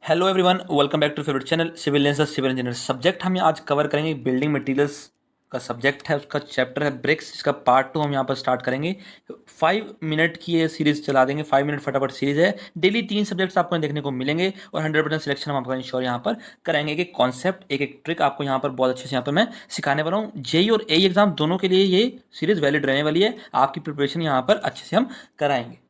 Hello everyone, welcome back to favourite channel civil civil engineer. Subject हम आज cover करेंगे building materials का subject है, उसका चैप्टर है ब्रिक्स, जिसका पार्ट 2 हम यहाँ पर स्टार्ट करेंगे। 5 मिनट की ये सीरीज चला देंगे, 5 मिनट फटाफट सीरीज है। डेली 3 सब्जेक्ट्स आपको देखने को मिलेंगे और 100% सिलेक्शन हम आपका इंश्योर यहाँ पर कराएंगे। एक कॉन्सेप्ट, एक ट्रिक आपको यहाँ पर बहुत अच्छे से यहाँ पर मैं सिखाने वाला हूँ। जेई और एई एग्जाम दोनों के लिए ये सीरीज वैलिड रहने वाली है। आपकी प्रिपरेशन यहाँ पर अच्छे से हम कराएंगे।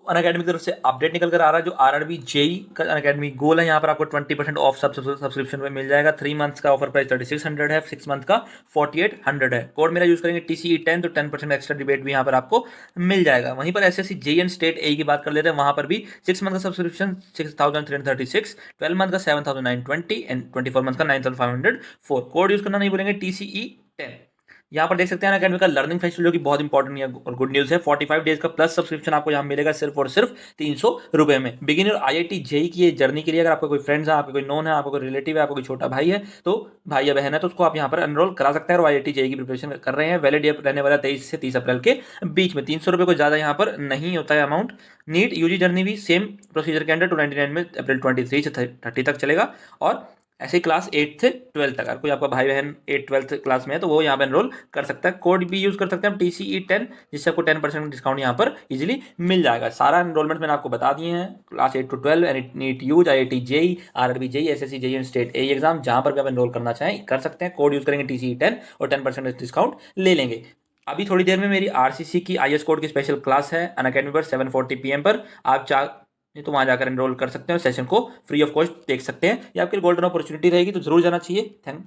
अनअकैडमी की तरफ से अपडेट निकल कर आ रहा है, जो आरआरबी जेई का अनअकैडमी गोल है, यहाँ पर आपको 20% ऑफ सब्सक्रिप्शन में मिल जाएगा। 3 मंथ्स का ऑफर प्राइस 3600 है, 6 मंथ का 4800 है। कोड मेरा यूज करेंगे TCE10 तो 10% एक्स्ट्रा डिबेट भी यहाँ पर आपको मिल जाएगा। वहीं पर एसएससी जेई एंड स्टेट ए की बात कर लेते हैं, वहाँ पर भी 6 मंथ का सब्सक्रिप्शन 6336, 12 मंथ का 7920 एंड 24 मंथ का 9504। कोड यूज करना नहीं भूलेंगे TCE10। यहाँ पर देख सकते हैं अकेडमी का लर्निंग फेस्टिवल, जो कि बहुत इंपॉर्टेंट और गुड न्यूज़ है। 45 डेज का प्लस सब्सक्रिप्शन आपको यहाँ मिलेगा सिर्फ और सिर्फ 300 रुपये में। बिगिनर IIT जेई की ये जर्नी के लिए अगर आपका कोई फ्रेंड्स है, आपका कोई नोन है, आपका कोई रिलेटिव है, आपका कोई छोटा भाई है, तो भाई या बहन है, तो उसको आप यहाँ पर एनरोल करा सकते हैं और IIT जेई की प्रिपरेशन कर रहे हैं। वैलिड रहने वाला 23 से 30 अप्रैल के बीच में। 300 रुपये को ज़्यादा यहाँ पर नहीं होता है अमाउंट। नीट यूजी जर्नी भी सेम प्रोसीजर के अंडर 299 में अप्रैल 23 से 30 तक चलेगा। और ऐसे क्लास 8 से 12 तक, अगर कोई आपका भाई बहन 8-12 क्लास में है तो वो यहाँ पे एनरोल कर सकता है। कोड भी यूज कर सकते हैं हम TCE10, जिससे आपको 10% डिस्काउंट यहाँ पर इजीली मिल जाएगा। सारा एनरोलमेंट मैंने आपको बता दिए हैं, क्लास 8 to 12, नीट यूज, IIT JEE, RRB JE, SSC JE and state A exam, जहाँ पर भी आप एनरोल करना चाहें कर सकते हैं। कोड यूज करेंगे TCE10 और 10% डिस्काउंट ले लेंगे। अभी थोड़ी देर में मेरी RCC की IS कोड की स्पेशल क्लास है अनअकैडमी पर 7:40 PM पर। आप तो वहाँ जाकर एनरोल कर सकते हैं, सेशन को फ्री ऑफ कॉस्ट देख सकते हैं। ये आपके गोल्डन अपॉर्चुनिटी रहेगी, तो जरूर जाना चाहिए। Thank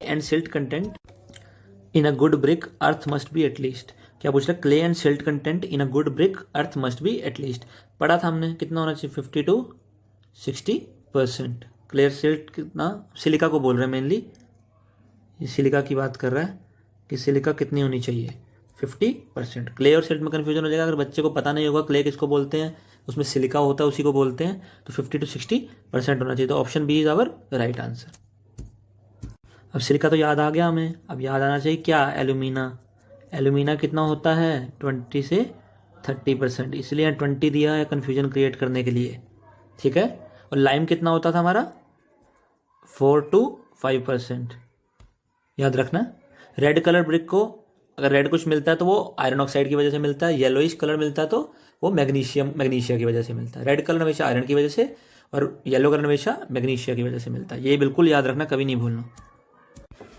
and silt content in a good brick earth must be at least. क्या पूछ रहा है? Clay and silt content in a good brick earth must be at least. पढ़ा था हमने, कितना होना चाहिए? 50 to 60%। क्लियर सिल्ट कितना? सिलिका को बोल रहे हैं मेनली, ये सिलिका की बात कर रहा है कि सिलिका कितनी होनी चाहिए? 50%। क्ले और सिल्ट में कन्फ्यूजन हो जाएगा, अगर बच्चे को पता नहीं होगा क्ले किसको बोलते हैं, उसमें सिलिका होता है उसी को बोलते हैं, तो 50 to 60% होना चाहिए। तो option B is our right answer. अब सिलिका तो याद आ गया हमें, अब याद आना चाहिए क्या? एल्यूमिना। एल्यूमिना कितना होता है? 20 से 30%, इसलिए 20 दिया है कन्फ्यूजन क्रिएट करने के लिए, ठीक है। और लाइम कितना होता था हमारा? 4 to 5%, याद रखना। रेड कलर ब्रिक को अगर रेड कुछ मिलता है तो वो आयरन ऑक्साइड की वजह से मिलता है, येलोइश कलर मिलता है तो वो मैग्नीशिया की वजह से मिलता है। रेड कलर हमेशा आयरन की वजह से और येलो कलर हमेशा मैग्नीशिया की वजह से मिलता है। ये बिल्कुल याद रखना, कभी नहीं भूलना।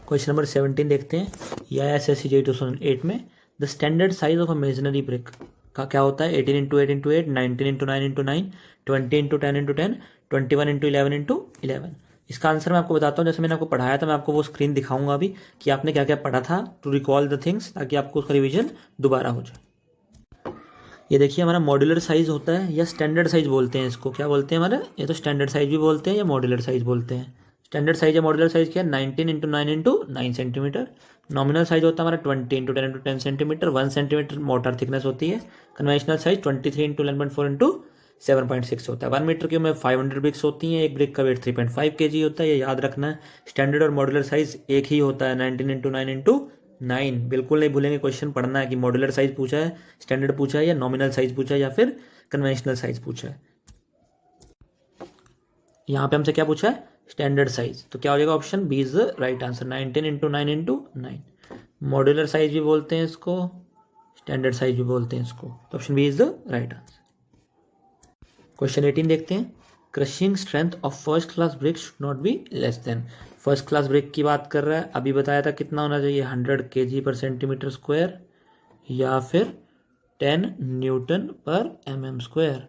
क्वेश्चन नंबर 17 देखते हैं। यह SSC JEE 2008 में the standard size of a masonry brick का क्या होता है? 18 × 8 × 8, 19 × 9 × 9, 20 × 10 × 10, 21 × 11 × 11। इसका आंसर मैं आपको बताता हूँ। जैसे मैंने आपको पढ़ाया था, मैं आपको वो स्क्रीन दिखाऊंगा अभी कि आपने क्या क्या पढ़ा था, टू रिकॉल द थिंग्स, ताकि आपको उसका रिवीजन दोबारा हो जाए। ये देखिए, हमारा मॉड्यूलर साइज होता है या स्टैंडर्ड साइज बोलते हैं इसको। क्या बोलते हैं हमारे? ये तो स्टैंडर्ड साइज भी बोलते हैं या मॉड्यूलर साइज बोलते हैं। स्टैंडर्ड साइज या मॉड्यूलर साइज क्या है? 19 × 9 × 9 सेंटीमीटर। नॉमिनल साइज होता है हमारा 20 × 10 × 10 सेंटीमीटर। 1 सेंटीमीटर मोटर थिकनेस होती है। कन्वेंशनल साइज 23 × 11.4 × 7.6 होता है। 1 मीटर की में 500 ब्रिक्स होती हैं। एक ब्रिक का वेट 3.5 kg होता है, ये याद रखना है। स्टैंडर्ड और मॉड्यूलर साइज एक ही होता है, 19 × 9 × 9। बिल्कुल नहीं भूलेंगे, क्वेश्चन पढ़ना है कि मॉड्यूलर साइज पूछा है, स्टैंडर्ड पूछा है, या नॉमिनल साइज पूछा है, या फिर कन्वेंशनल साइज पूछा है। यहाँ पे हमसे क्या पूछा है? Standard size. तो क्या हो जाएगा? Option B is the right answer, 19 × 9 × 9। Modular size भी बोलते हैं इसको, स्टैंडर्ड साइज भी बोलते हैं इसको, तो option B is the right answer. Question 18 देखते हैं। Crushing strength of first class brick should not be less than. First class brick की बात कर रहा है, अभी बताया था कितना होना चाहिए? 100 kg/cm² या फिर 10 Nm/mm²।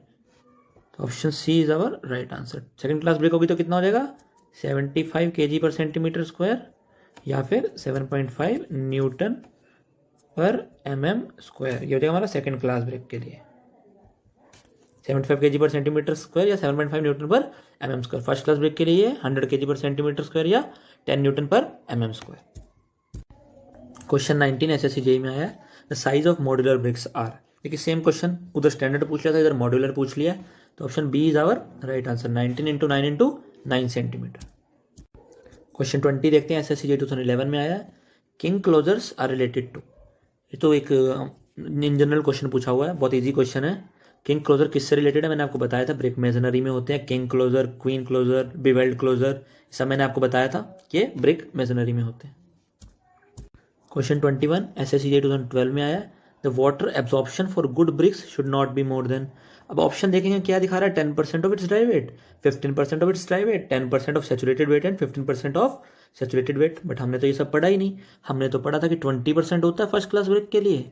Option C is our right answer. Second class brick होगी तो कितना हो जाएगा? 75 kg/cm² या फिर 7.5 Nm/mm²। ये हो जाएगा हमारा सेकंड क्लास ब्रिक के लिए, 75 kg/cm² या 7.5 Nm/mm²। फर्स्ट क्लास ब्रिक के लिए 100 kg/cm² या 10 Nm/mm²। क्वेश्चन 19 SSC JEE में आया, the size of modular bricks are. देखिए सेम क्वेश्चन, उधर स्टैंडर्ड पूछ लिया था, इधर मॉड्यूलर पूछ लिया, तो option B is our right answer, 19 × 9 × 9 centimetre. Question 20 देखते हैं। SSC JEE 2011 में आया, king closers are related to. ये तो एक इन जनरल क्वेश्चन पूछा हुआ है, बहुत ईजी क्वेश्चन है। किंग क्लोजर किससे रिलेटेड है, मैंने आपको बताया था, ब्रिक मेसनरी में होते हैं। King closer, queen closer, bevelled closer, सब मैंने आपको बताया था कि ब्रिक मेसनरी में होते हैं। क्वेश्चन 21 SSCJ 2012 में आया, the water absorption for good bricks should not be more than. अब ऑप्शन देखेंगे क्या दिखा रहा है, 10% of its dry weight, 15% of its dry weight, 10% of saturated weight and 15% of saturated weight. But हमने तो ये सब पढ़ा ही नहीं, हमने तो पढ़ा था कि 20% होता है फर्स्ट क्लास ब्रिक के लिए,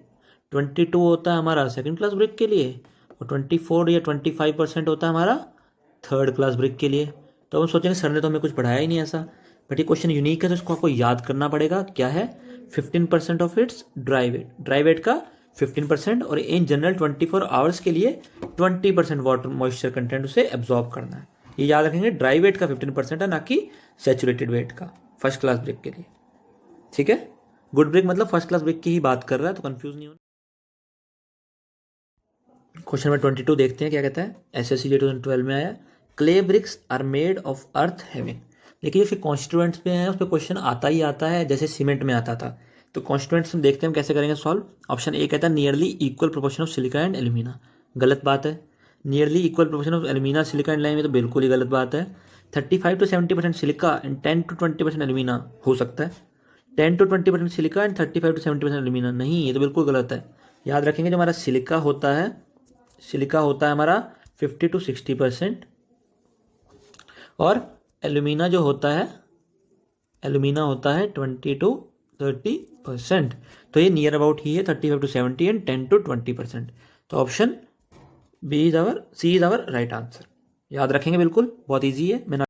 22 होता है हमारा सेकंड क्लास ब्रिक के लिए, और 24 या 25% होता है हमारा थर्ड क्लास ब्रिक के लिए। तो हम सोचेंगे सर ने तो हमें कुछ पढ़ाया ही नहीं ऐसा, बट ये क्वेश्चन यूनिक है तो इसको आपको याद करना पड़ेगा। क्या है, 15% of its dry weight, dry weight का 15%, और इन जनरल 24 आवर्स के लिए 20% वाटर मॉइस्चर कंटेंट उसे एब्जॉर्ब करना है। ये याद रखेंगे, ड्राई वेट का 15% है, ना कि सैचुरेटेड वेट का फर्स्ट क्लास ब्रिक के लिए। ठीक है, गुड ब्रिक मतलब फर्स्ट क्लास ब्रिक की ही बात कर रहा है, तो कंफ्यूज नहीं होना। क्वेश्चन नंबर 22 देखते हैं क्या कहता है, SSCJ 2012 में आया, clay bricks are made of earth having. देखिए जो फिर कॉन्स्टिट्यूएंट्स पे हैं उस पर क्वेश्चन आता ही आता है, जैसे सीमेंट में आता था। तो कॉन्स्टिट्यूएंट्स देखते हैं हम कैसे करेंगे सॉल्व। ऑप्शन ए कहता है nearly equal proportion of silica and alumina, गलत बात है। Nearly equal proportion of alumina silica and lime, ये तो बिल्कुल ही गलत बात है। 35 to 70% silica and 10 to 20% alumina हो सकता है, 10 to 20% silica and 35 to 70% alumina नहीं, ये तो बिल्कुल गलत है। याद रखेंगे जो हमारा सिलिका होता है हमारा 50 to 60%, और एल्यूमिना जो होता है 20 to 30%। तो ये नियर अबाउट ही है, 35 to 70 एंड 10 to 20%। तो option C is our right answer. याद रखेंगे बिल्कुल, बहुत ईजी है। मैंने